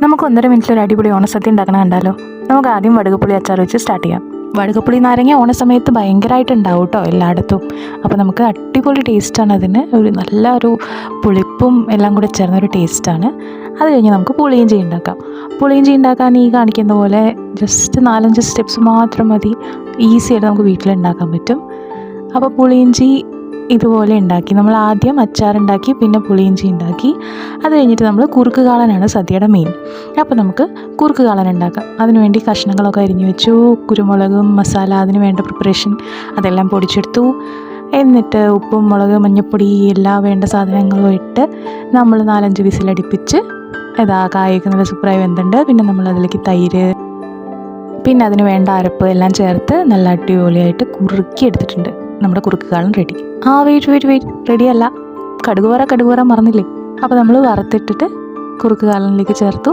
നമുക്ക് 1.5 മിനിറ്റിൽ ഒരു അടിപൊളി ഓണസദ്യ ഉണ്ടാക്കണം കണ്ടാലോ. നമുക്ക് ആദ്യം വടുകപ്പുളി അച്ചാർ വെച്ച് സ്റ്റാർട്ട് ചെയ്യാം. വടുകപ്പുളി നാരങ്ങ ഓണസമയത്ത് ഭയങ്കരമായിട്ട് ഉണ്ടാവും കേട്ടോ എല്ലായിടത്തും. അപ്പോൾ നമുക്ക് അടിപൊളി ടേസ്റ്റാണ് അതിന്. നല്ലൊരു പുളിപ്പും എല്ലാം കൂടെ ചേർന്നൊരു ടേസ്റ്റാണ്. അത് കഴിഞ്ഞ് നമുക്ക് പുളിയിഞ്ചി ഉണ്ടാക്കാം. പുളിയിഞ്ചി ഉണ്ടാക്കാൻ ഈ കാണിക്കുന്ന പോലെ ജസ്റ്റ് 4-5 സ്റ്റെപ്സ് മാത്രം മതി. ഈസിയായിട്ട് നമുക്ക് വീട്ടിലുണ്ടാക്കാൻ പറ്റും. അപ്പോൾ പുളിയിഞ്ചി ഇതുപോലെ ഉണ്ടാക്കി. നമ്മൾ ആദ്യം അച്ചാറുണ്ടാക്കി, പിന്നെ പുളിയിഞ്ചി ഉണ്ടാക്കി. അത് കഴിഞ്ഞിട്ട് നമ്മൾ കുറുക്ക് കാളനാണ് സദ്യയുടെ മെയിൻ. അപ്പോൾ നമുക്ക് കുറുക്ക് കാളൻ ഉണ്ടാക്കാം. അതിനുവേണ്ടി കഷ്ണങ്ങളൊക്കെ അരിഞ്ഞു വെച്ചു. കുരുമുളകും മസാല അതിന് വേണ്ട പ്രിപ്പറേഷൻ അതെല്ലാം പൊടിച്ചെടുത്തു. എന്നിട്ട് ഉപ്പും മുളക് മഞ്ഞൾപ്പൊടി എല്ലാ വേണ്ട സാധനങ്ങളും ഇട്ട് നമ്മൾ 4-5 വിസിലടിപ്പിച്ച് കായൊക്കെ നല്ല സൂപ്പറായി വെന്തുണ്ട്. പിന്നെ നമ്മൾ അതിലേക്ക് തൈര്, പിന്നെ അതിന് വേണ്ട അരപ്പ് എല്ലാം ചേർത്ത് നല്ല അടിപൊളിയായിട്ട് കുറുക്കി എടുത്തിട്ടുണ്ട്. നമ്മുടെ കുറുക്ക് കാളൻ റെഡി. വെയിറ്റ് റെഡിയല്ല, കടുകുവറ മറന്നില്ലേ. അപ്പോൾ നമ്മൾ വറുത്തിട്ടിട്ട് കുറുക്ക് കാളനിലേക്ക് ചേർത്തു.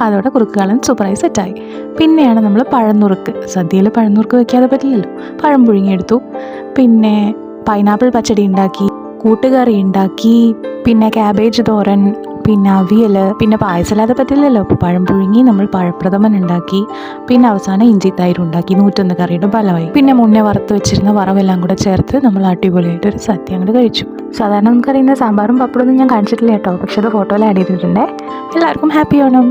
അതോടെ കുറുക്ക് കാളൻ സൂപ്പറായി സെറ്റായി. പിന്നെയാണ് നമ്മൾ പഴനുറുക്ക്. സദ്യയിൽ പഴനുറുക്ക് വെക്കാതെ പറ്റില്ലല്ലോ. പഴം പുഴുങ്ങിയെടുത്തു. പിന്നെ പൈനാപ്പിൾ പച്ചടി ഉണ്ടാക്കി, കൂട്ടുകറി ഉണ്ടാക്കി, പിന്നെ ക്യാബേജ് തോരൻ, പിന്നെ അവിയൽ, പിന്നെ പായസമില്ലാതെ പറ്റില്ലല്ലോ. അപ്പോൾ പഴം പുഴുങ്ങി നമ്മൾ പഴപ്രഥമൻ ഉണ്ടാക്കി. പിന്നെ അവസാനം ഇഞ്ചി തൈര് ഉണ്ടാക്കി. 101 കറിയുടെ ഫലമായി. പിന്നെ മുന്നേ വറുത്ത് വെച്ചിരുന്ന വറവെല്ലാം കൂടെ ചേർത്ത് നമ്മൾ അടിപൊളിയായിട്ട് ഒരു സദ്യ അങ്ങോട്ട് കഴിച്ചു. സാധാരണ നമുക്കറിയുന്ന സാമ്പാറും പപ്പടമൊന്നും ഞാൻ കാണിച്ചിട്ടില്ല കേട്ടോ. പക്ഷെ അത് ഫോട്ടോയിൽ ആഡ് ചെയ്തിട്ടുണ്ട്. എല്ലാവർക്കും ഹാപ്പി ഓണം.